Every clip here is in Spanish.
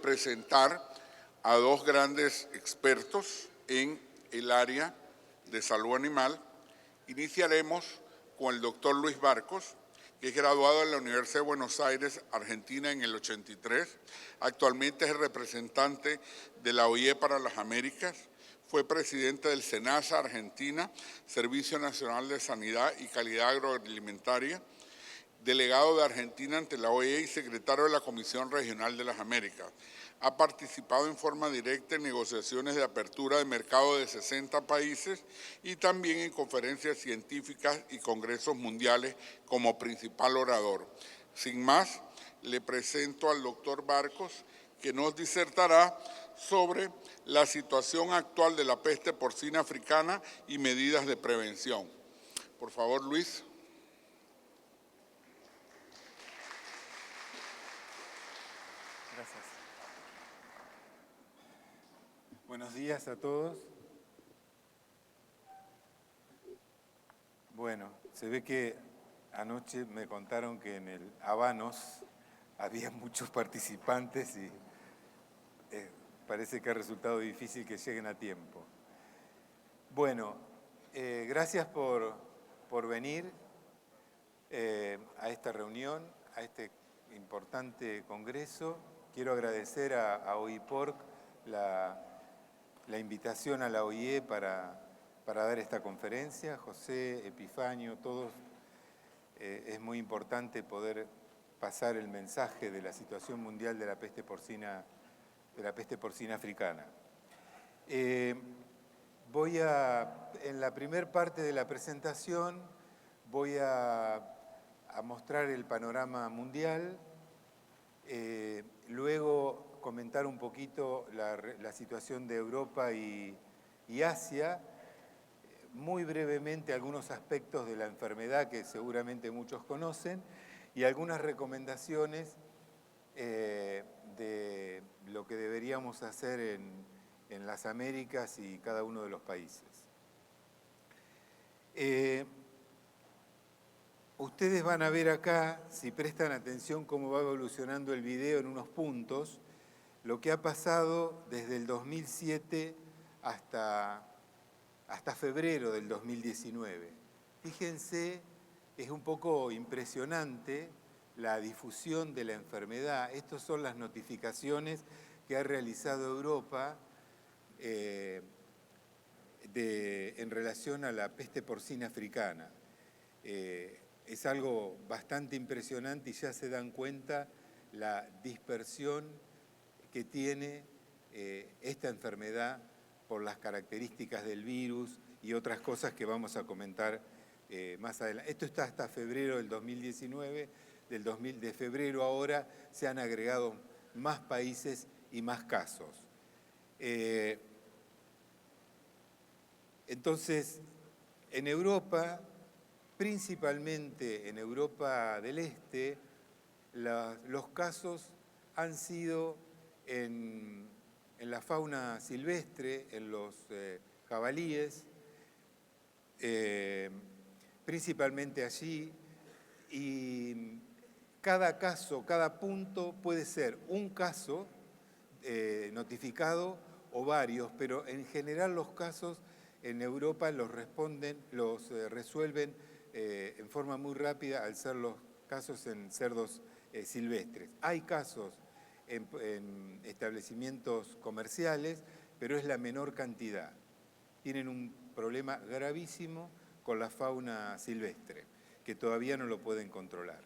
presentar a dos grandes expertos en el área de salud animal. Iniciaremos con el doctor Luis Barcos, que es graduado en la Universidad de Buenos Aires, Argentina, en el 83. Actualmente es el representante de la OIE para las Américas. Fue presidente del SENASA Argentina, Servicio Nacional de Sanidad y Calidad Agroalimentaria, delegado de Argentina ante la OIE y secretario de la Comisión Regional de las Américas. Ha participado en forma directa en negociaciones de apertura de mercado de 60 países y también en conferencias científicas y congresos mundiales como principal orador. Sin más, le presento al doctor Barcos, que nos disertará sobre la situación actual de la peste porcina africana y medidas de prevención. Por favor, Luis. Gracias. Buenos días a todos. Bueno, se ve que anoche me contaron que en el Habanos había muchos participantes y parece que ha resultado difícil que lleguen a tiempo. Bueno, gracias por venir a esta reunión, a este importante congreso. Quiero agradecer a OIPORC la invitación a la OIE para dar esta conferencia. José, Epifanio, todos. Es muy importante poder pasar el mensaje de la situación mundial de la peste porcina africana. En la primera parte de la presentación voy a mostrar el panorama mundial, luego comentar un poquito la situación de Europa y Asia, muy brevemente algunos aspectos de la enfermedad que seguramente muchos conocen y algunas recomendaciones de lo que deberíamos hacer en las Américas y cada uno de los países. Ustedes van a ver acá, si prestan atención, cómo va evolucionando el video en unos puntos, lo que ha pasado desde el 2007 hasta febrero del 2019. Fíjense, es un poco impresionante la difusión de la enfermedad. Estas son las notificaciones que ha realizado Europa en relación a la peste porcina africana. Es algo bastante impresionante y ya se dan cuenta la dispersión que tiene esta enfermedad por las características del virus y otras cosas que vamos a comentar más adelante. Esto está hasta febrero del 2019, de febrero ahora se han agregado más países y más casos. Entonces, en Europa, principalmente en Europa del Este, los casos han sido en la fauna silvestre, en los jabalíes, principalmente allí, y cada caso, cada punto puede ser un caso notificado o varios, pero en general los casos en Europa los resuelven en forma muy rápida al ser los casos en cerdos silvestres. Hay casos en establecimientos comerciales, pero es la menor cantidad. Tienen un problema gravísimo con la fauna silvestre, que todavía no lo pueden controlar.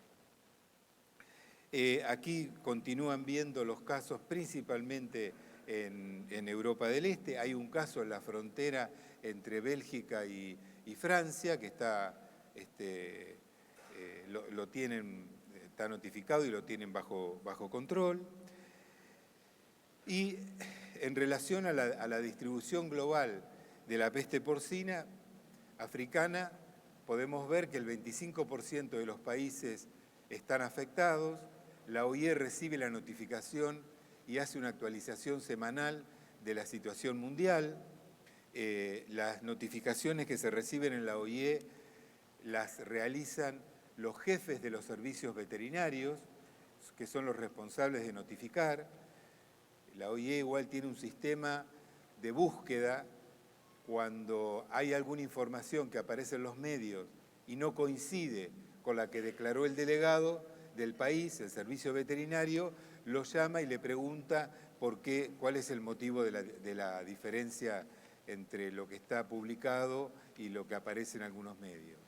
Aquí continúan viendo los casos principalmente en Europa del Este. Hay un caso en la frontera entre Bélgica y Francia que está notificado y lo tienen bajo control. Y en relación a la distribución global de la peste porcina africana, podemos ver que el 25% de los países están afectados. La OIE recibe la notificación y hace una actualización semanal de la situación mundial. Las notificaciones que se reciben en la OIE las realizan los jefes de los servicios veterinarios, que son los responsables de notificar. La OIE igual tiene un sistema de búsqueda cuando hay alguna información que aparece en los medios y no coincide con la que declaró el delegado del país, el servicio veterinario, lo llama y le pregunta cuál es el motivo de la diferencia entre lo que está publicado y lo que aparece en algunos medios.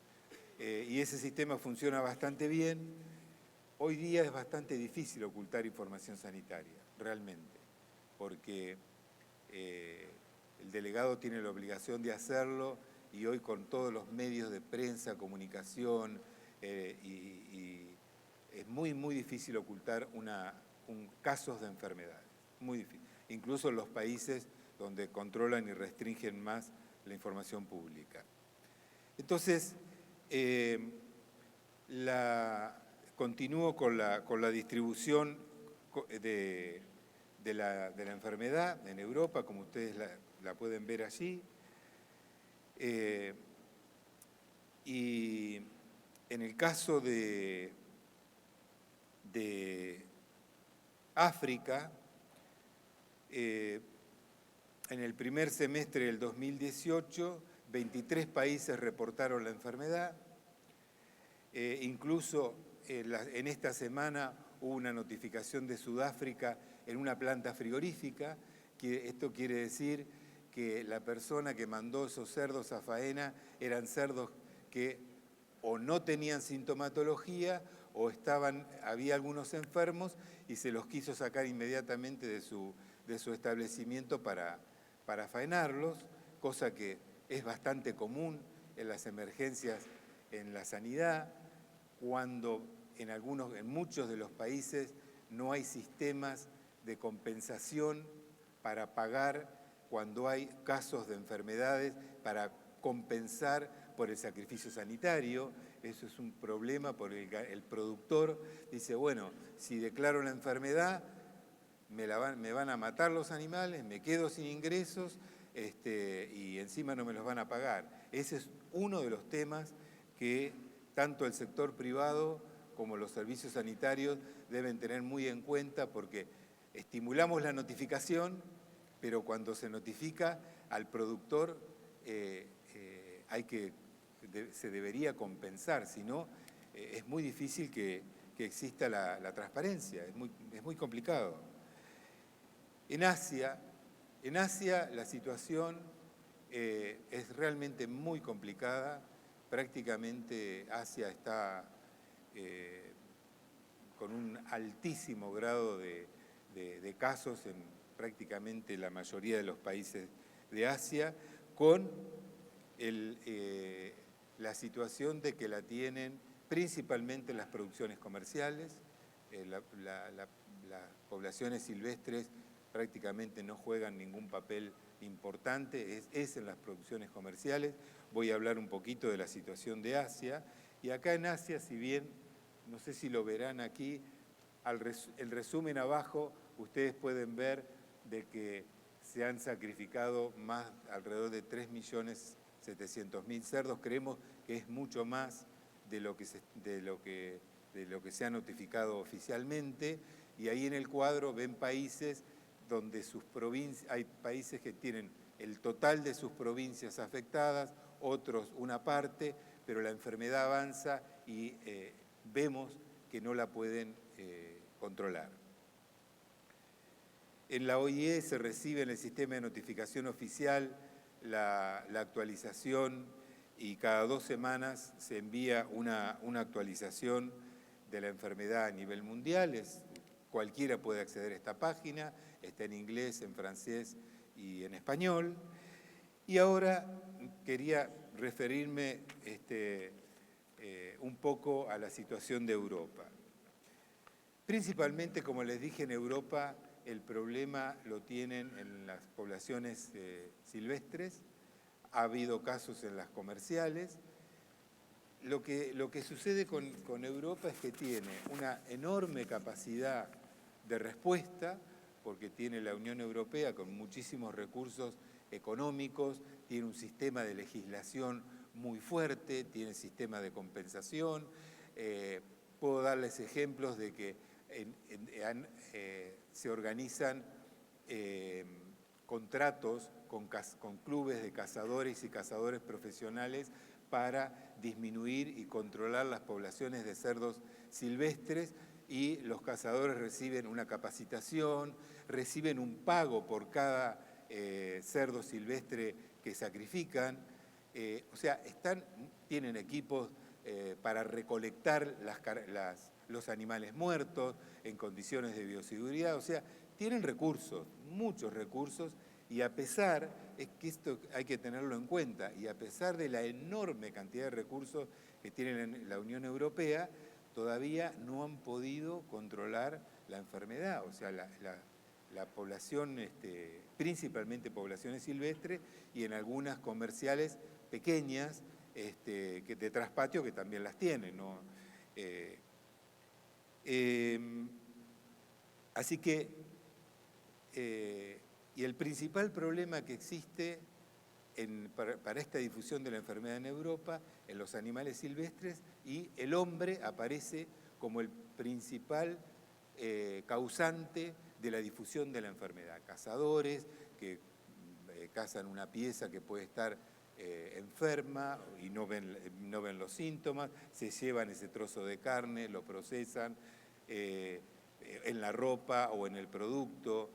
Y ese sistema funciona bastante bien. Hoy día es bastante difícil ocultar información sanitaria, realmente, porque el delegado tiene la obligación de hacerlo y hoy con todos los medios de prensa, comunicación, y es muy, muy difícil ocultar casos de enfermedades, muy difícil. Incluso en los países donde controlan y restringen más la información pública. Entonces, continúo con la distribución de la enfermedad en Europa, como ustedes la pueden ver allí. Y en el caso de África, en el primer semestre del 2018, 23 países reportaron la enfermedad. Incluso en esta semana hubo una notificación de Sudáfrica en una planta frigorífica, que esto quiere decir que la persona que mandó esos cerdos a faena eran cerdos que o no tenían sintomatología o había algunos enfermos y se los quiso sacar inmediatamente de su establecimiento para faenarlos, cosa que es bastante común en las emergencias en la sanidad, cuando en muchos de los países no hay sistemas de compensación para pagar cuando hay casos de enfermedades, para compensar por el sacrificio sanitario. Eso es un problema porque el productor dice, bueno, si declaro la enfermedad, me van a matar los animales, me quedo sin ingresos y encima no me los van a pagar. Ese es uno de los temas que tanto el sector privado como los servicios sanitarios deben tener muy en cuenta, porque estimulamos la notificación, pero cuando se notifica al productor se debería compensar, si no es muy difícil que exista la transparencia, es muy complicado. En Asia la situación es realmente muy complicada. Prácticamente Asia está con un altísimo grado de casos en prácticamente la mayoría de los países de Asia, con la situación de que la tienen principalmente las producciones comerciales. Las poblaciones silvestres prácticamente no juegan ningún papel importante, es en las producciones comerciales. Voy a hablar un poquito de la situación de Asia. Y acá en Asia, si bien, no sé si lo verán aquí, el resumen abajo, ustedes pueden ver de que se han sacrificado alrededor de 3.700.000 cerdos. Creemos que es mucho más de lo que se ha notificado oficialmente. Y ahí en el cuadro ven países donde hay países que tienen el total de sus provincias afectadas, otros una parte, pero la enfermedad avanza y vemos que no la pueden controlar. En la OIE se recibe en el sistema de notificación oficial la actualización, y cada 2 semanas se envía una actualización de la enfermedad a nivel mundial. Cualquiera puede acceder a esta página, está en inglés, en francés y en español. Y ahora quería referirme un poco a la situación de Europa. Principalmente, como les dije, en Europa el problema lo tienen en las poblaciones silvestres. Ha habido casos en las comerciales. Lo que sucede con Europa es que tiene una enorme capacidad de respuesta, porque tiene la Unión Europea con muchísimos recursos económicos, tiene un sistema de legislación muy fuerte, tiene sistema de compensación. Puedo darles ejemplos de que se organizan contratos con clubes de cazadores y cazadores profesionales para disminuir y controlar las poblaciones de cerdos silvestres, y los cazadores reciben una capacitación, reciben un pago por cada cerdo silvestre que sacrifican. O sea, tienen equipos para recolectar los animales muertos en condiciones de bioseguridad. O sea, tienen recursos, muchos recursos, y a pesar, es que esto hay que tenerlo en cuenta, y a pesar de la enorme cantidad de recursos que tienen la Unión Europea, todavía no han podido controlar la enfermedad. O sea, la población, principalmente poblaciones silvestres, y en algunas comerciales pequeñas, de traspatio, que también las tienen, ¿no? Así que, y el principal problema que existe para esta difusión de la enfermedad en Europa, en los animales silvestres, y el hombre aparece como el principal causante de la difusión de la enfermedad. Cazadores que cazan una pieza que puede estar enferma y no ven los síntomas, se llevan ese trozo de carne, lo procesan en la ropa o en el producto.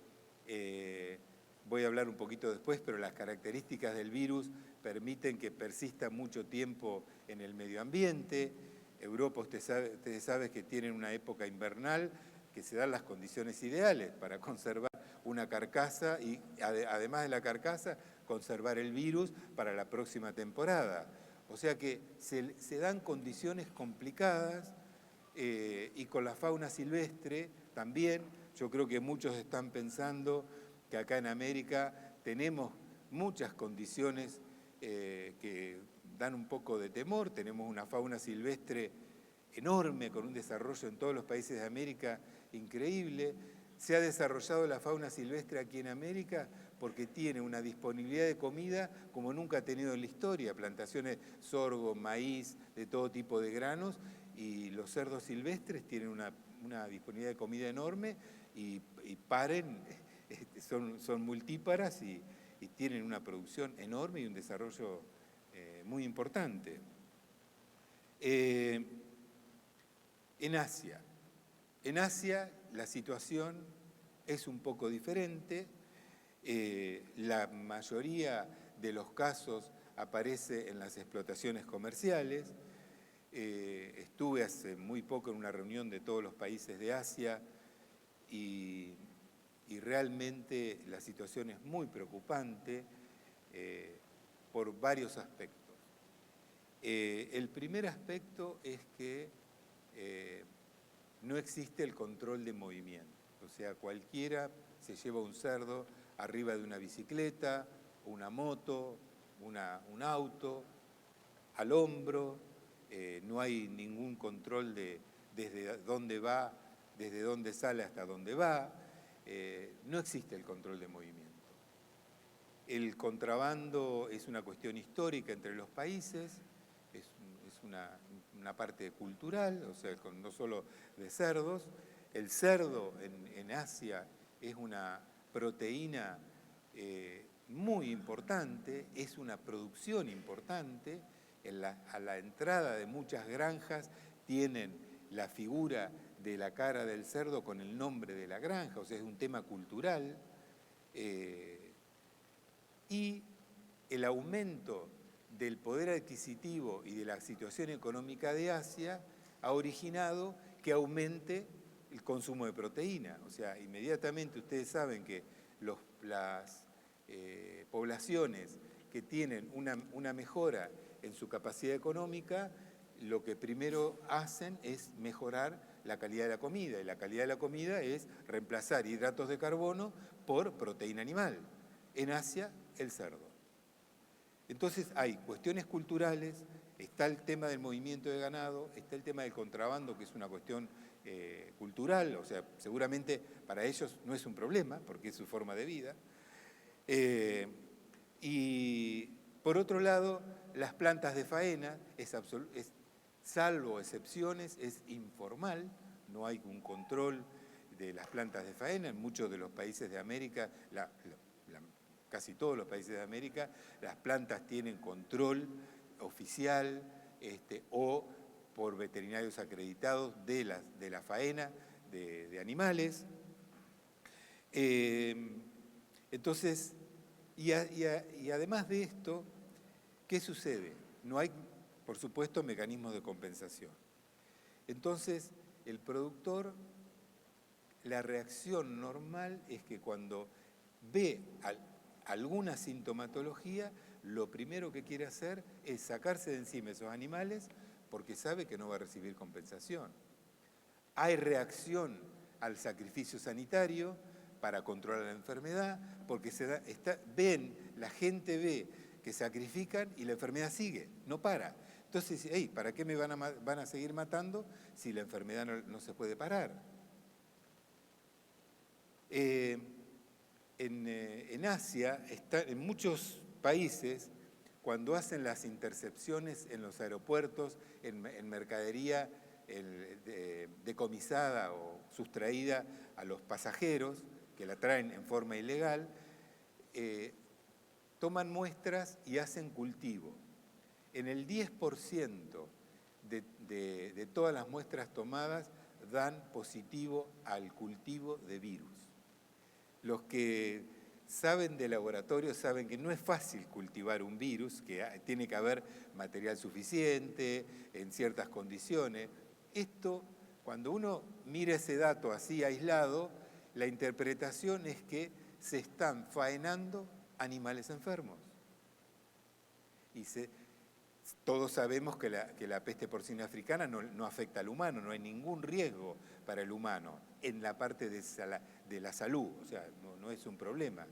Voy a hablar un poquito después, pero las características del virus permiten que persista mucho tiempo en el medio ambiente. Europa, ustedes saben que tienen una época invernal que se dan las condiciones ideales para conservar una carcasa y, además de la carcasa, conservar el virus para la próxima temporada. O sea que se dan condiciones complicadas, y con la fauna silvestre también. Yo creo que muchos están pensando que acá en América tenemos muchas condiciones que dan un poco de temor. Tenemos una fauna silvestre enorme, con un desarrollo en todos los países de América increíble. Se ha desarrollado la fauna silvestre aquí en América porque tiene una disponibilidad de comida como nunca ha tenido en la historia. Plantaciones, sorgo, maíz, de todo tipo de granos, y los cerdos silvestres tienen una disponibilidad de comida enorme y paren, son multíparas y tienen una producción enorme y un desarrollo muy importante. En Asia la situación es un poco diferente. La mayoría de los casos aparece en las explotaciones comerciales. Estuve hace muy poco en una reunión de todos los países de Asia y realmente la situación es muy preocupante por varios aspectos. El primer aspecto es que no existe el control de movimiento. O sea, cualquiera se lleva un cerdo arriba de una bicicleta, una moto, un auto, al hombro. No hay ningún control de desde dónde va, desde dónde sale hasta dónde va. No existe el control de movimiento. El contrabando es una cuestión histórica entre los países, es una parte cultural, o sea, no solo de cerdos. El cerdo en Asia es una proteína muy importante, es una producción importante. A la entrada de muchas granjas tienen la figura de la cara del cerdo con el nombre de la granja, o sea, es un tema cultural. Y el aumento del poder adquisitivo y de la situación económica de Asia ha originado que aumente el consumo de proteína. O sea, inmediatamente ustedes saben que las poblaciones que tienen una mejora en su capacidad económica, lo que primero hacen es mejorar la calidad de la comida, y la calidad de la comida es reemplazar hidratos de carbono por proteína animal. En Asia, el cerdo. Entonces hay cuestiones culturales, está el tema del movimiento de ganado, está el tema del contrabando, que es una cuestión cultural, o sea, seguramente para ellos no es un problema, porque es su forma de vida. Y por otro lado, las plantas de faena, salvo excepciones, es informal, no hay un control de las plantas de faena. En muchos de los países de América, casi todos los países de América, las plantas tienen control oficial o por veterinarios acreditados de la faena de animales. Entonces, y además de esto, ¿qué sucede? No hay, por supuesto, mecanismos de compensación. Entonces, el productor, la reacción normal es que cuando ve alguna sintomatología, lo primero que quiere hacer es sacarse de encima esos animales porque sabe que no va a recibir compensación. Hay reacción al sacrificio sanitario para controlar la enfermedad, porque la gente ve que sacrifican y la enfermedad sigue, no para. Entonces, ¿para qué me van a seguir matando si la enfermedad no se puede parar? En Asia, en muchos países, cuando hacen las intercepciones en los aeropuertos, en mercadería decomisada o sustraída a los pasajeros, que la traen en forma ilegal, toman muestras y hacen cultivo. En el 10% de todas las muestras tomadas dan positivo al cultivo de virus. Los que saben de laboratorio saben que no es fácil cultivar un virus, que tiene que haber material suficiente, en ciertas condiciones. Esto, cuando uno mira ese dato así aislado, la interpretación es que se están faenando animales enfermos. Y todos sabemos que la peste porcina africana no afecta al humano, no hay ningún riesgo para el humano en la parte de la salud, o sea, no es un problema.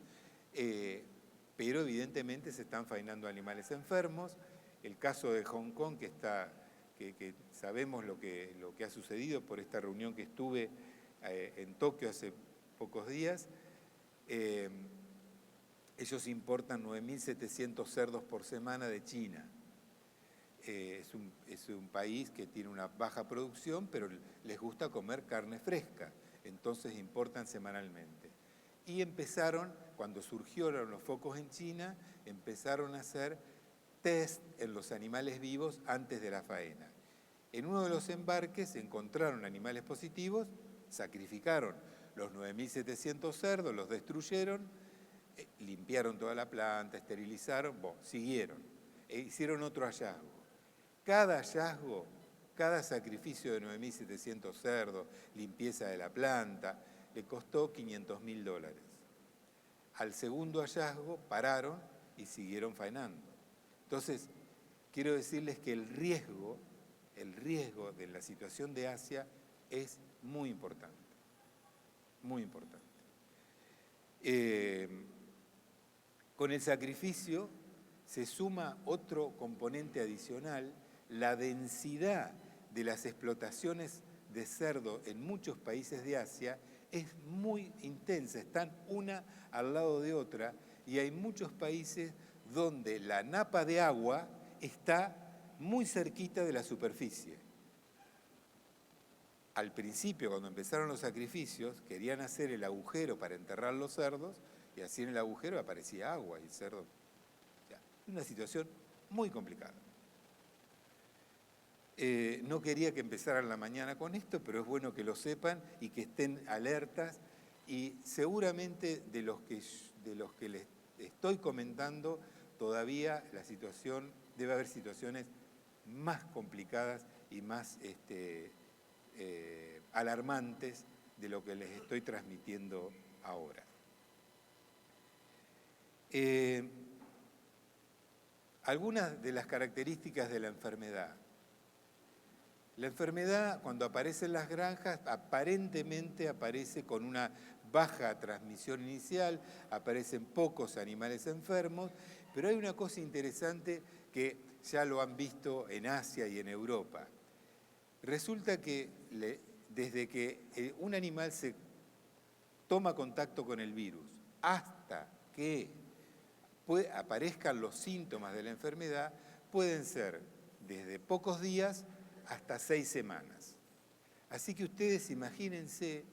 Pero evidentemente se están faenando animales enfermos. El caso de Hong Kong, que sabemos lo que ha sucedido por esta reunión que estuve en Tokio hace pocos días. Ellos importan 9.700 cerdos por semana de China. Es un país que tiene una baja producción, pero les gusta comer carne fresca, entonces importan semanalmente. Y cuando surgieron los focos en China, empezaron a hacer test en los animales vivos antes de la faena. En uno de los embarques encontraron animales positivos, sacrificaron los 9.700 cerdos, los destruyeron, limpiaron toda la planta, esterilizaron, siguieron. Hicieron otro hallazgo. Cada hallazgo, cada sacrificio de 9.700 cerdos, limpieza de la planta, le costó $500.000. Al segundo hallazgo pararon y siguieron faenando. Entonces, quiero decirles que el riesgo de la situación de Asia es muy importante, muy importante. Con el sacrificio se suma otro componente adicional, la densidad de las explotaciones de cerdo en muchos países de Asia es muy intensa, están una al lado de otra, y hay muchos países donde la napa de agua está muy cerquita de la superficie. Al principio, cuando empezaron los sacrificios, querían hacer el agujero para enterrar los cerdos, y así en el agujero aparecía agua y el cerdo. Una situación muy complicada. No quería que empezaran la mañana con esto, pero es bueno que lo sepan y que estén alertas, y seguramente de los que les estoy comentando, todavía la situación, debe haber situaciones más complicadas y más alarmantes de lo que les estoy transmitiendo ahora. Algunas de las características de la enfermedad. La enfermedad, cuando aparece en las granjas, aparentemente aparece con una baja transmisión inicial, aparecen pocos animales enfermos, pero hay una cosa interesante que ya lo han visto en Asia y en Europa. Resulta que desde que un animal se toma contacto con el virus hasta que aparezcan los síntomas de la enfermedad, pueden ser desde pocos días hasta 6 semanas. Así que ustedes imagínense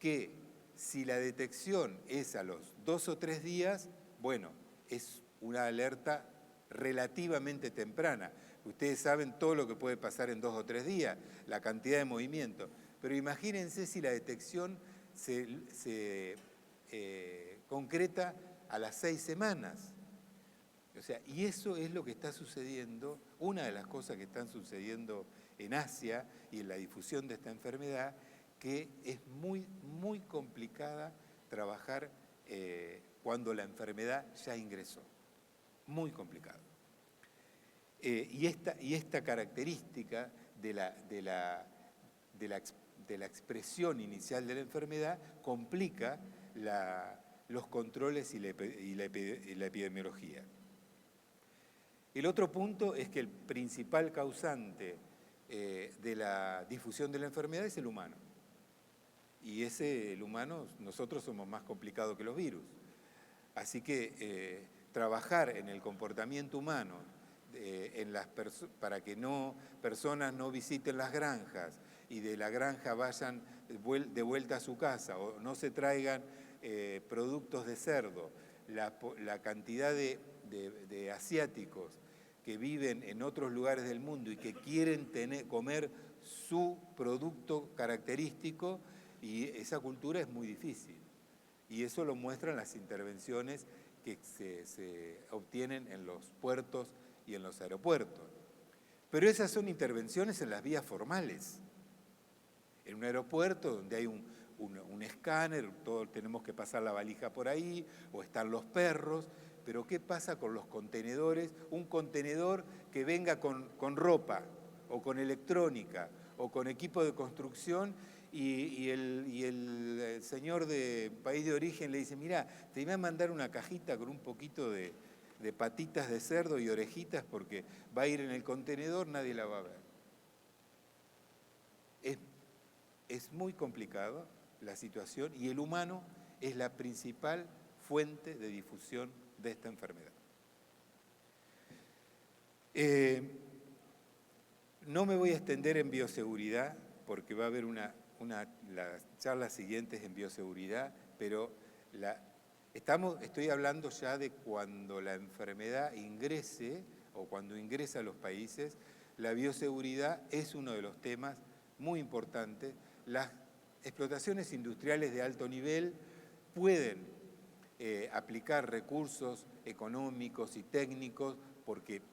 que si la detección es a los 2 o 3 días, bueno, es una alerta relativamente temprana. Ustedes saben todo lo que puede pasar en 2 o 3 días, la cantidad de movimiento. Pero imagínense si la detección se concreta a las 6 semanas. O sea, y eso es lo que está sucediendo, una de las cosas que están sucediendo en Asia y en la difusión de esta enfermedad, que es muy, muy complicada trabajar cuando la enfermedad ya ingresó. Muy complicado. Y esta característica de la expresión inicial de la enfermedad complica los controles y la epidemiología. El otro punto es que el principal causante de la difusión de la enfermedad es el humano. Y el humano, nosotros somos más complicados que los virus. Así que trabajar en el comportamiento humano para que personas no visiten las granjas y de la granja vayan de vuelta a su casa o no se traigan productos de cerdo, la cantidad de asiáticos que viven en otros lugares del mundo y que quieren comer su producto característico, y esa cultura es muy difícil. Y eso lo muestran las intervenciones que se obtienen en los puertos y en los aeropuertos. Pero esas son intervenciones en las vías formales. En un aeropuerto donde hay un escáner, todos tenemos que pasar la valija por ahí, o están los perros, pero ¿qué pasa con los contenedores? Un contenedor que venga con ropa, o con electrónica, o con equipo de construcción, y el señor de país de origen le dice, mirá, te voy a mandar una cajita con un poquito de patitas de cerdo y orejitas porque va a ir en el contenedor, nadie la va a ver. Es muy complicado la situación y el humano es la principal fuente de difusión de esta enfermedad. No me voy a extender en bioseguridad porque va a haber las charlas siguientes en bioseguridad, pero estoy hablando ya de cuando la enfermedad ingrese o cuando ingresa a los países. La bioseguridad es uno de los temas muy importantes. Las explotaciones industriales de alto nivel pueden aplicar recursos económicos y técnicos porque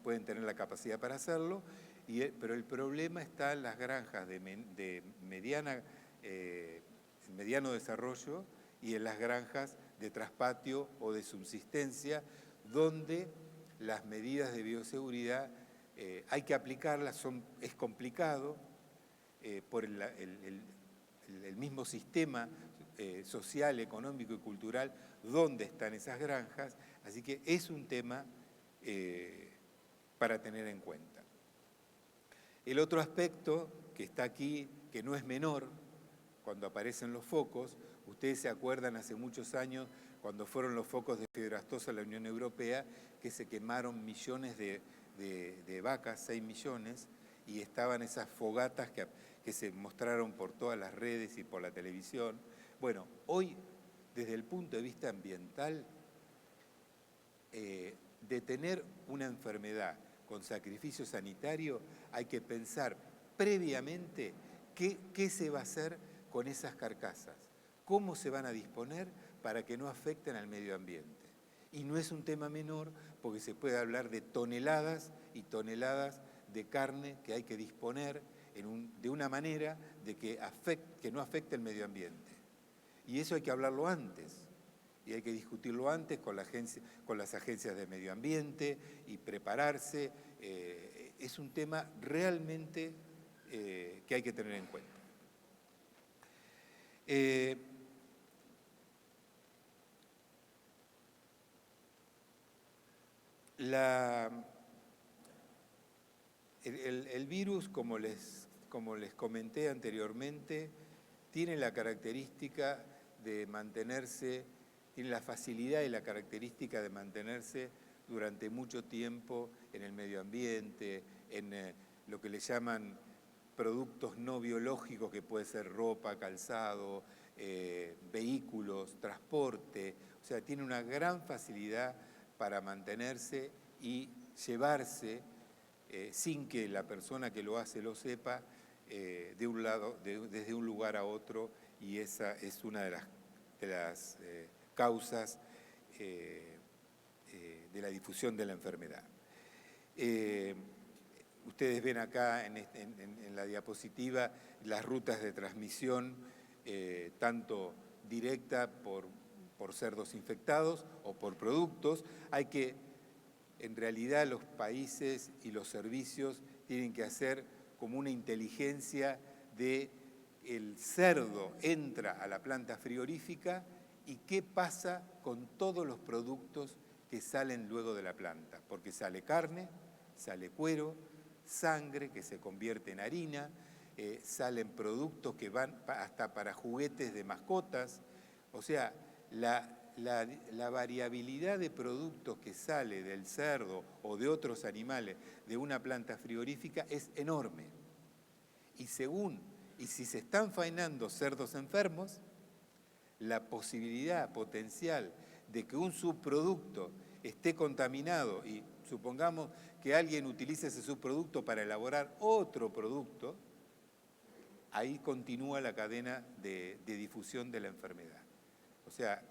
pueden tener la capacidad para hacerlo, pero el problema está en las granjas de mediano desarrollo y en las granjas de traspatio o de subsistencia, donde las medidas de bioseguridad hay que aplicarlas, es complicado por el mismo sistema social, económico y cultural donde están esas granjas, así que es un tema para tener en cuenta. El otro aspecto que está aquí, que no es menor, cuando aparecen los focos, ustedes se acuerdan hace muchos años cuando fueron los focos de fiebre aftosa en la Unión Europea, que se quemaron millones de vacas, 6 millones, y estaban esas fogatas que se mostraron por todas las redes y por la televisión. Bueno, hoy, desde el punto de vista ambiental, detener una enfermedad con sacrificio sanitario, hay que pensar previamente qué se va a hacer con esas carcasas, cómo se van a disponer para que no afecten al medio ambiente. Y no es un tema menor porque se puede hablar de toneladas y toneladas de carne que hay que disponer de una manera de que no afecte el medio ambiente. Y eso hay que hablarlo antes. Y hay que discutirlo antes con las agencias de medio ambiente y prepararse. Es un tema realmente que hay que tener en cuenta. El virus, como les comenté anteriormente, tiene la característica de mantenerse, tiene la facilidad y la característica de mantenerse durante mucho tiempo en el medio ambiente, en lo que le llaman productos no biológicos, que puede ser ropa, calzado, vehículos, transporte. O sea, tiene una gran facilidad para mantenerse y llevarse, sin que la persona que lo hace lo sepa, desde un lugar a otro, y esa es una de las causas de la difusión de la enfermedad. Ustedes ven acá en la diapositiva las rutas de transmisión, tanto directa por cerdos infectados o por productos. En realidad los países y los servicios tienen que hacer como una inteligencia de el cerdo entra a la planta frigorífica y qué pasa con todos los productos que salen luego de la planta, porque sale carne, sale cuero, sangre que se convierte en harina, salen productos que van hasta para juguetes de mascotas. O sea, la variabilidad de productos que sale del cerdo o de otros animales de una planta frigorífica es enorme. Y si se están faenando cerdos enfermos, la posibilidad potencial de que un subproducto esté contaminado, y supongamos que alguien utilice ese subproducto para elaborar otro producto, ahí continúa la cadena de difusión de la enfermedad. O sea,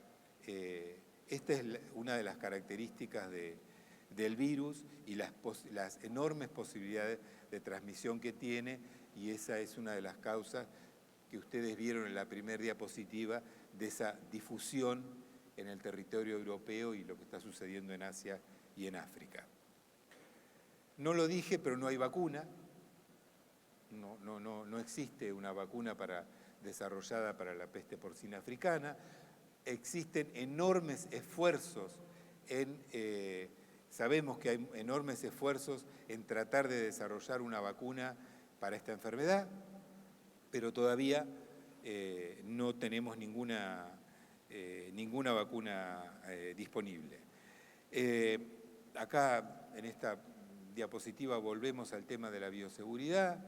esta es una de las características del virus y las enormes posibilidades de transmisión que tiene, y esa es una de las causas que ustedes vieron en la primera diapositiva de esa difusión en el territorio europeo y lo que está sucediendo en Asia y en África. No lo dije, pero no hay vacuna. No existe una vacuna desarrollada para la peste porcina africana. Existen enormes esfuerzos sabemos que hay enormes esfuerzos en tratar de desarrollar una vacuna para esta enfermedad, pero todavía no tenemos ninguna vacuna disponible. Acá en esta diapositiva volvemos al tema de la bioseguridad,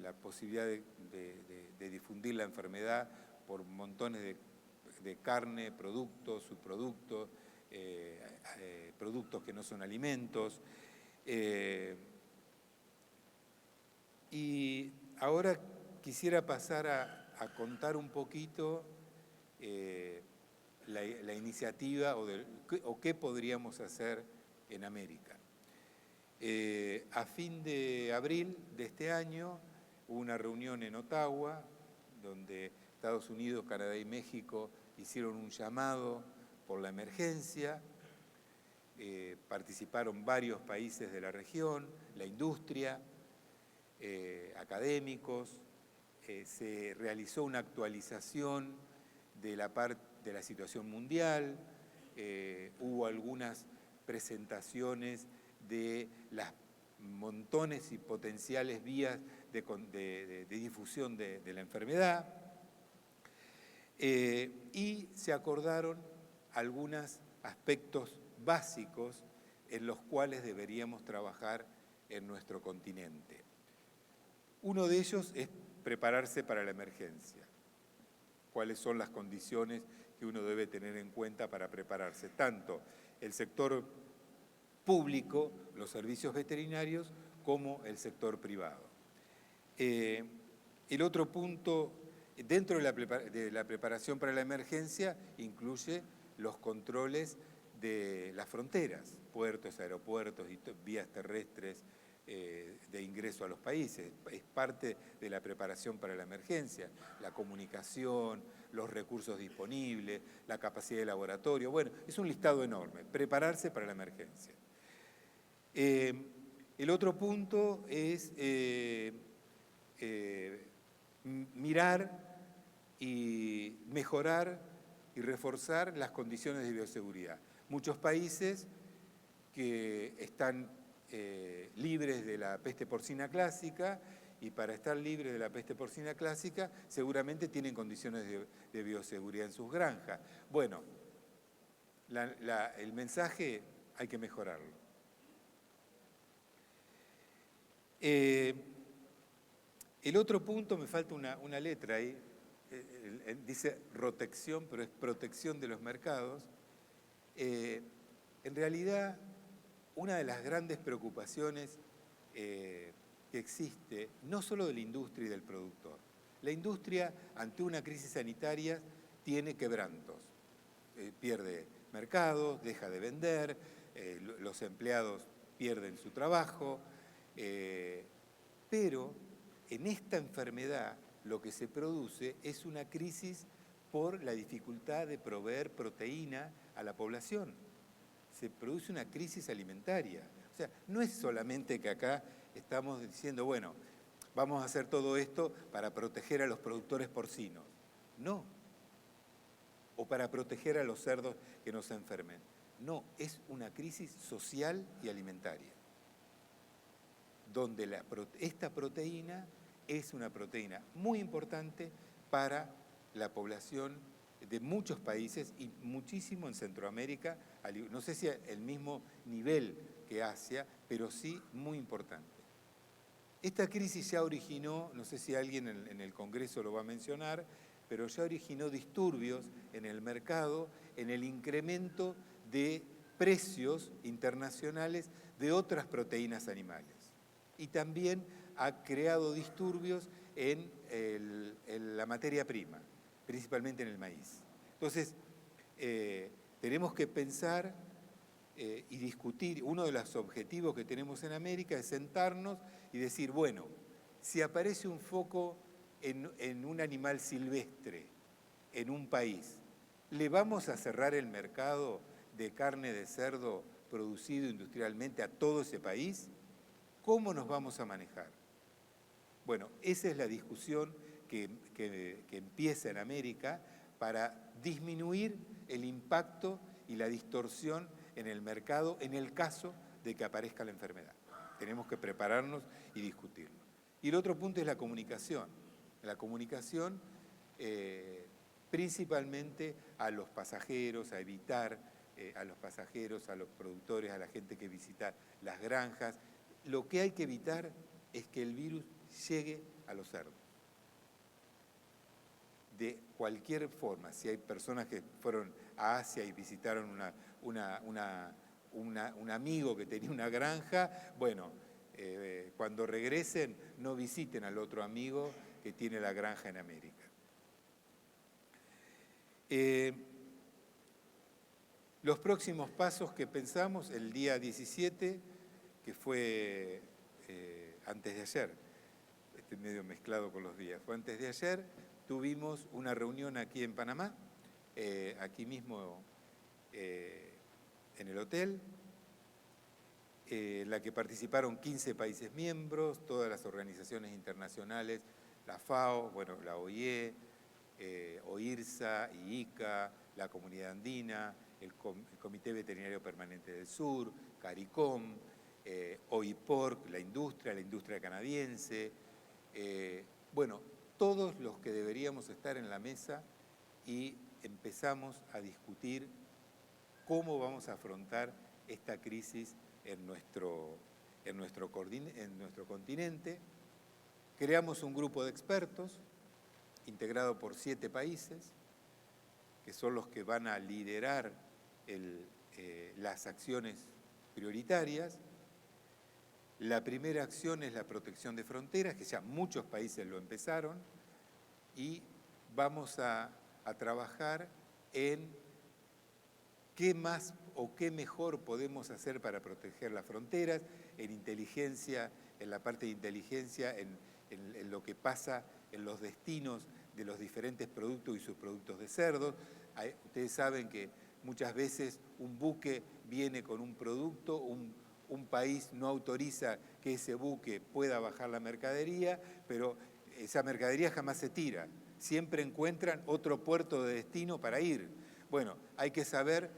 la posibilidad de difundir la enfermedad por montones de carne, productos, subproductos, productos que no son alimentos. Y ahora quisiera pasar a contar un poquito la iniciativa o qué podríamos hacer en América. A fin de abril de este año hubo una reunión en Ottawa, donde Estados Unidos, Canadá y México hicieron un llamado por la emergencia. Participaron varios países de la región, la industria, académicos. Se realizó una actualización de la situación mundial. Hubo algunas presentaciones de las montones y potenciales vías de difusión de la enfermedad, y se acordaron algunos aspectos básicos en los cuales deberíamos trabajar en nuestro continente. Uno de ellos es prepararse para la emergencia. ¿Cuáles son las condiciones que uno debe tener en cuenta para prepararse? Tanto el sector público, los servicios veterinarios, como el sector privado. El otro punto, dentro de la preparación para la emergencia, incluye los controles de las fronteras, puertos, aeropuertos y vías terrestres de ingreso a los países. Es parte de la preparación para la emergencia, la comunicación, los recursos disponibles, la capacidad de laboratorio. Bueno, es un listado enorme, prepararse para la emergencia. El otro punto es mirar y mejorar y reforzar las condiciones de bioseguridad. Muchos países que están libres de la peste porcina clásica, y para estar libres de la peste porcina clásica seguramente tienen condiciones de bioseguridad en sus granjas. Bueno, el mensaje hay que mejorarlo. El otro punto, me falta una letra ahí, dice protección, pero es protección de los mercados. En realidad, una de las grandes preocupaciones que existe, no solo de la industria y del productor. La industria, ante una crisis sanitaria, tiene quebrantos. Pierde mercados, deja de vender, los empleados pierden su trabajo, pero en esta enfermedad lo que se produce es una crisis por la dificultad de proveer proteína a la población. Se produce una crisis alimentaria. O sea, no es solamente que acá estamos diciendo, bueno, vamos a hacer todo esto para proteger a los productores porcinos. No. O para proteger a los cerdos que no se enfermen. No, es una crisis social y alimentaria, donde esta proteína es una proteína muy importante para la población de muchos países y muchísimo en Centroamérica, no sé si el mismo nivel que Asia, pero sí muy importante. Esta crisis ya originó, no sé si alguien en el Congreso lo va a mencionar, pero ya originó disturbios en el mercado, en el incremento de precios internacionales de otras proteínas animales. Y también ha creado disturbios en la materia prima, principalmente en el maíz. Entonces, tenemos que pensar y discutir. Uno de los objetivos que tenemos en América es sentarnos y decir, bueno, si aparece un foco en un animal silvestre en un país, ¿le vamos a cerrar el mercado de carne de cerdo producido industrialmente a todo ese país? ¿Cómo nos vamos a manejar? Bueno, esa es la discusión que empieza en América para disminuir el impacto y la distorsión en el mercado en el caso de que aparezca la enfermedad. Tenemos que prepararnos y discutirlo. Y el otro punto es la comunicación. La comunicación principalmente a los pasajeros, a evitar a los pasajeros, a los productores, a la gente que visita las granjas. Lo que hay que evitar es que el virus llegue a los cerdos. De cualquier forma, si hay personas que fueron a Asia y visitaron un amigo que tenía una granja, bueno, cuando regresen no visiten al otro amigo que tiene la granja en América. Los próximos pasos que pensamos, el día 17, que fue antes de ayer, estoy medio mezclado con los días, fue antes de ayer, tuvimos una reunión aquí en Panamá, aquí mismo en el hotel, en la que participaron 15 países miembros, todas las organizaciones internacionales, la FAO, bueno, la OIE, OIRSA, IICA, la Comunidad Andina, el Comité Veterinario Permanente del Sur, CARICOM, OIPORC, la industria canadiense, bueno, todos los que deberíamos estar en la mesa y empezamos a discutir cómo vamos a afrontar esta crisis en nuestro continente. Creamos un grupo de expertos integrado por 7 países, que son los que van a liderar las acciones prioritarias. La primera acción es la protección de fronteras, que ya muchos países lo empezaron, y vamos a trabajar en qué más o qué mejor podemos hacer para proteger las fronteras, en inteligencia, en la parte de inteligencia, en lo que pasa en los destinos de los diferentes productos y subproductos de cerdos. Ustedes saben que muchas veces un buque viene con un producto, un país no autoriza que ese buque pueda bajar la mercadería, pero esa mercadería jamás se tira. Siempre encuentran otro puerto de destino para ir. Bueno, hay que saber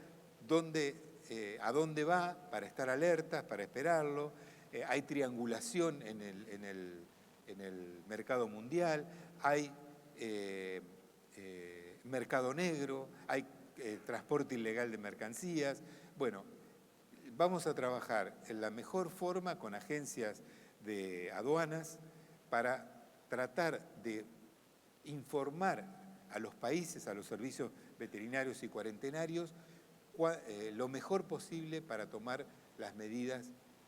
a dónde va para estar alertas, para esperarlo. Hay triangulación en el mercado mundial, hay mercado negro, hay transporte ilegal de mercancías. Bueno, vamos a trabajar en la mejor forma con agencias de aduanas para tratar de informar a los países, a los servicios veterinarios y cuarentenarios, lo mejor posible para tomar las medidas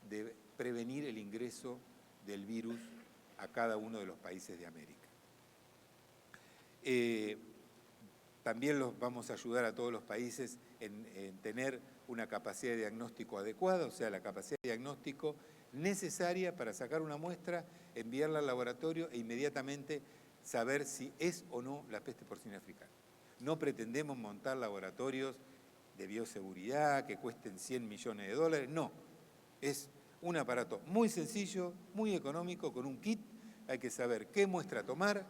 de prevenir el ingreso del virus a cada uno de los países de América. También los vamos a ayudar a todos los países en tener una capacidad de diagnóstico adecuada, o sea, la capacidad de diagnóstico necesaria para sacar una muestra, enviarla al laboratorio e inmediatamente saber si es o no la peste porcina africana. No pretendemos montar laboratorios de bioseguridad que cuesten 100 millones de dólares, no. Es un aparato muy sencillo, muy económico, con un kit. Hay que saber qué muestra tomar,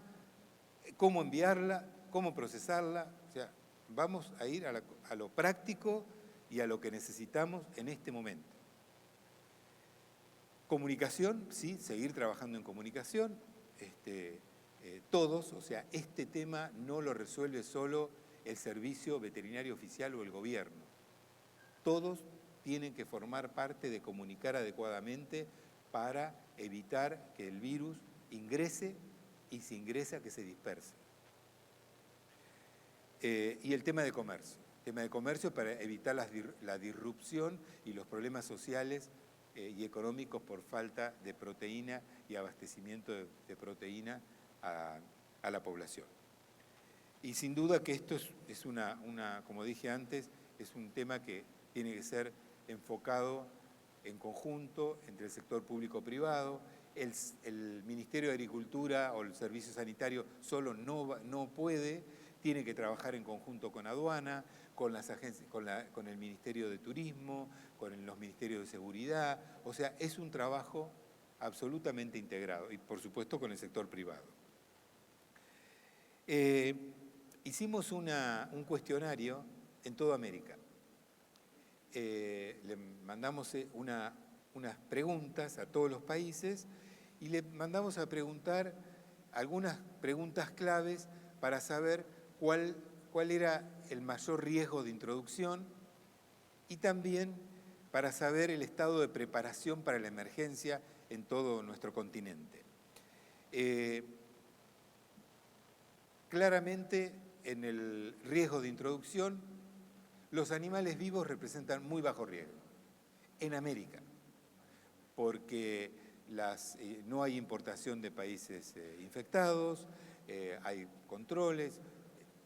cómo enviarla, cómo procesarla. O sea, vamos a ir a lo práctico y a lo que necesitamos en este momento. Comunicación, sí, seguir trabajando en comunicación. Todos, o sea, este tema no lo resuelve solo el servicio veterinario oficial o el gobierno. Todos tienen que formar parte de comunicar adecuadamente para evitar que el virus ingrese y si ingresa que se disperse. Y el tema de comercio. El tema de comercio para evitar la disrupción y los problemas sociales y económicos por falta de proteína y abastecimiento de proteína a la población. Y sin duda que esto es como dije antes, es un tema que tiene que ser enfocado en conjunto entre el sector público-privado. El Ministerio de Agricultura o el Servicio Sanitario solo no puede, tiene que trabajar en conjunto con aduana, con las agencias, con el Ministerio de Turismo, con los Ministerios de Seguridad. O sea, es un trabajo absolutamente integrado y por supuesto con el sector privado. Hicimos un cuestionario en toda América. Le mandamos unas preguntas a todos los países y le mandamos a preguntar algunas preguntas claves para saber cuál era el mayor riesgo de introducción y también para saber el estado de preparación para la emergencia en todo nuestro continente. Claramente, en el riesgo de introducción, los animales vivos representan muy bajo riesgo en América, porque no hay importación de países infectados, hay controles,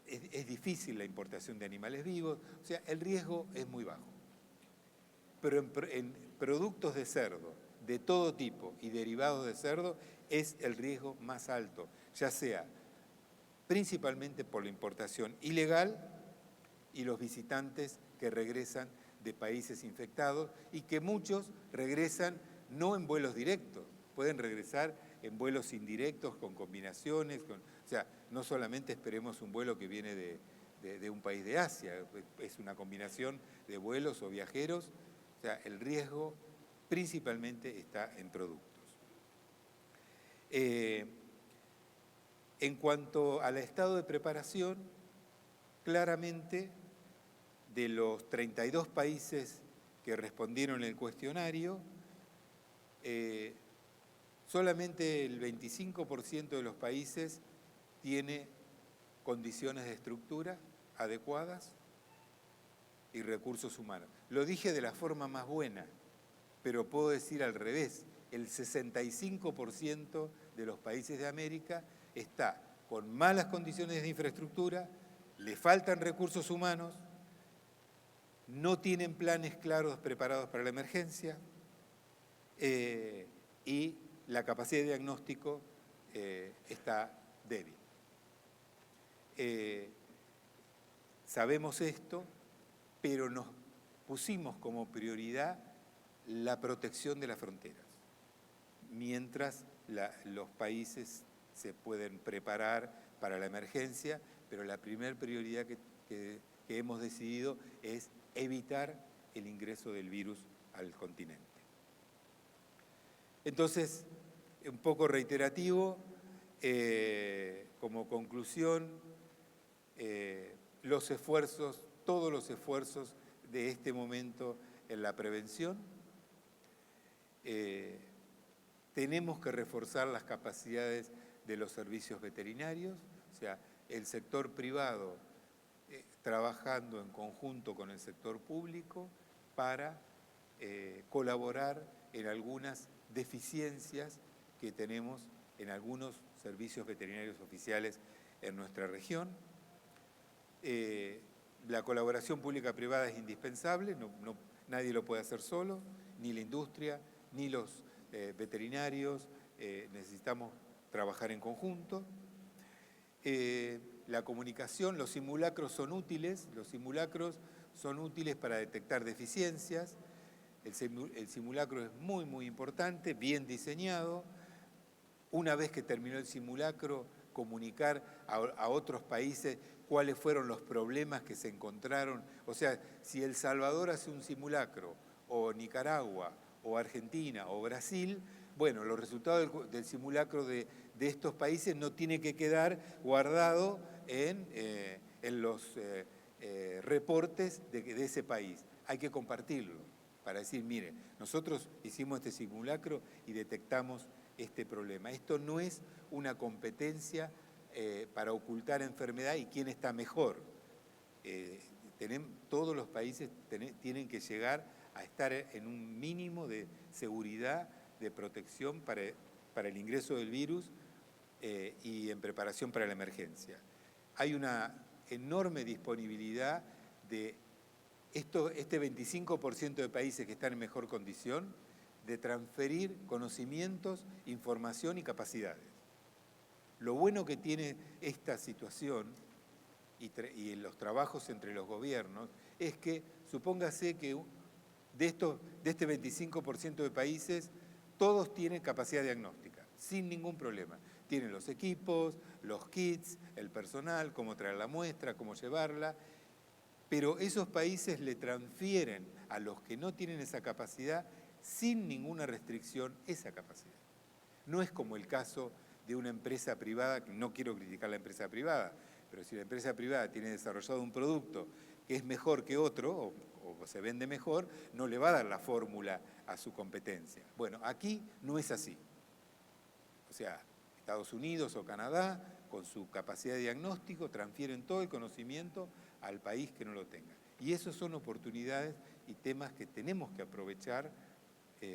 es difícil la importación de animales vivos, o sea, el riesgo es muy bajo. Pero en productos de cerdo, de todo tipo y derivados de cerdo, es el riesgo más alto, ya sea principalmente por la importación ilegal y los visitantes que regresan de países infectados y que muchos regresan no en vuelos directos, pueden regresar en vuelos indirectos con combinaciones, o sea, no solamente esperemos un vuelo que viene de un país de Asia, es una combinación de vuelos o viajeros, o sea, el riesgo principalmente está en productos. En cuanto al estado de preparación, claramente de los 32 países que respondieron el cuestionario, solamente el 25% de los países tiene condiciones de estructura adecuadas y recursos humanos. Lo dije de la forma más buena, pero puedo decir al revés. El 65% de los países de América está con malas condiciones de infraestructura, le faltan recursos humanos, no tienen planes claros preparados para la emergencia y la capacidad de diagnóstico está débil. Sabemos esto, pero nos pusimos como prioridad la protección de las fronteras, mientras los países se pueden preparar para la emergencia, pero la primera prioridad que hemos decidido es evitar el ingreso del virus al continente. Entonces, un poco reiterativo, como conclusión, todos los esfuerzos de este momento en la prevención, tenemos que reforzar las capacidades de los servicios veterinarios, o sea, el sector privado trabajando en conjunto con el sector público para colaborar en algunas deficiencias que tenemos en algunos servicios veterinarios oficiales en nuestra región. La colaboración pública-privada es indispensable, nadie lo puede hacer solo, ni la industria, ni los veterinarios, necesitamos trabajar en conjunto. La comunicación, los simulacros son útiles para detectar deficiencias. El simulacro es muy, muy importante, bien diseñado. Una vez que terminó el simulacro, comunicar a otros países cuáles fueron los problemas que se encontraron. O sea, si El Salvador hace un simulacro, o Nicaragua, o Argentina, o Brasil, bueno, los resultados del simulacro de estos países no tienen que quedar guardado en los reportes de ese país. Hay que compartirlo para decir, mire, nosotros hicimos este simulacro y detectamos este problema. Esto no es una competencia para ocultar enfermedad y quién está mejor. Todos los países tienen que llegar a estar en un mínimo de seguridad, de protección para el ingreso del virus y en preparación para la emergencia. Hay una enorme disponibilidad de este 25% de países que están en mejor condición de transferir conocimientos, información y capacidades. Lo bueno que tiene esta situación y en los trabajos entre los gobiernos es que, supóngase que de este 25% de países, todos tienen capacidad diagnóstica, sin ningún problema. Tienen los equipos, los kits, el personal, cómo traer la muestra, cómo llevarla, pero esos países le transfieren a los que no tienen esa capacidad, sin ninguna restricción, esa capacidad. No es como el caso de una empresa privada, que no quiero criticar la empresa privada, pero si la empresa privada tiene desarrollado un producto que es mejor que otro, o se vende mejor, no le va a dar la fórmula a su competencia. Bueno, aquí no es así. O sea, Estados Unidos o Canadá, con su capacidad de diagnóstico, transfieren todo el conocimiento al país que no lo tenga. Y esas son oportunidades y temas que tenemos que aprovechar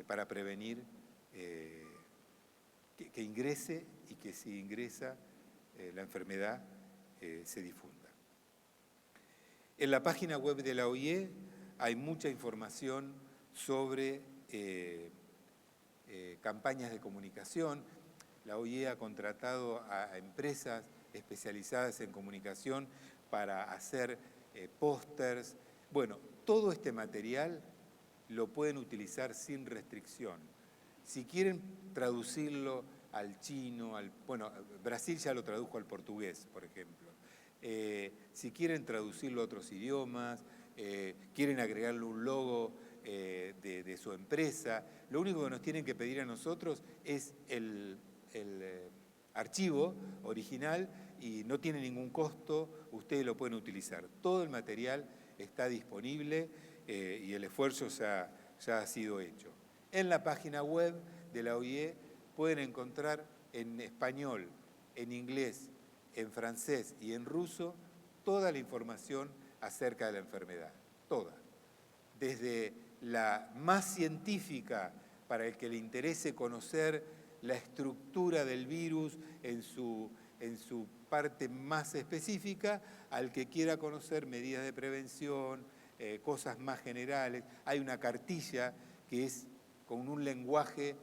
para prevenir que ingrese y que si ingresa la enfermedad se difunda. En la página web de la OIE hay mucha información sobre campañas de comunicación. La OIE ha contratado a empresas especializadas en comunicación para hacer pósters. Bueno, todo este material lo pueden utilizar sin restricción. Si quieren traducirlo al chino, bueno, Brasil ya lo tradujo al portugués, por ejemplo. Si quieren traducirlo a otros idiomas, quieren agregarle un logo de su empresa, lo único que nos tienen que pedir a nosotros es el archivo original y no tiene ningún costo, ustedes lo pueden utilizar. Todo el material está disponible y el esfuerzo ya ha sido hecho. En la página web de la OIE pueden encontrar en español, en inglés, en francés y en ruso toda la información acerca de la enfermedad, toda. Desde la más científica, para el que le interese conocer la estructura del virus en su parte más específica, al que quiera conocer medidas de prevención, cosas más generales. Hay una cartilla que es con un lenguaje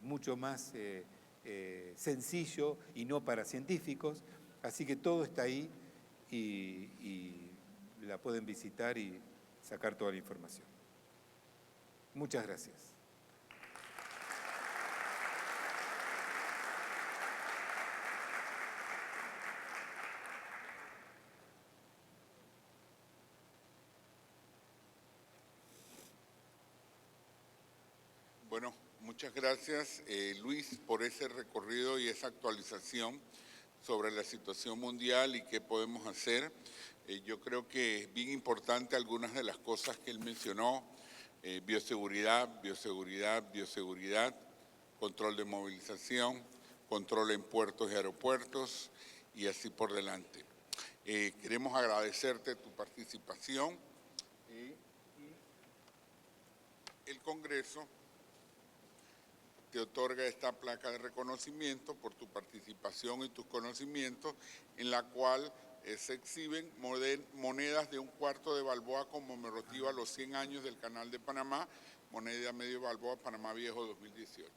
mucho más sencillo y no para científicos, así que todo está ahí y la pueden visitar y sacar toda la información. Muchas gracias. Bueno, muchas gracias, Luis, por ese recorrido y esa actualización sobre la situación mundial y qué podemos hacer. Yo creo que es bien importante algunas de las cosas que él mencionó, bioseguridad, control de movilización, control en puertos y aeropuertos y así por delante. Queremos agradecerte tu participación y el Congreso te otorga esta placa de reconocimiento por tu participación y tus conocimientos, en la cual se exhiben monedas de ¡1/4 de Balboa conmemorativa a los 100 años del Canal de Panamá, moneda medio Balboa, Panamá Viejo 2018.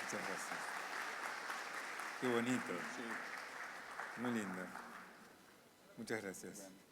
Muchas gracias. Qué bonito. Sí. Muy lindo. Muchas gracias. Bueno.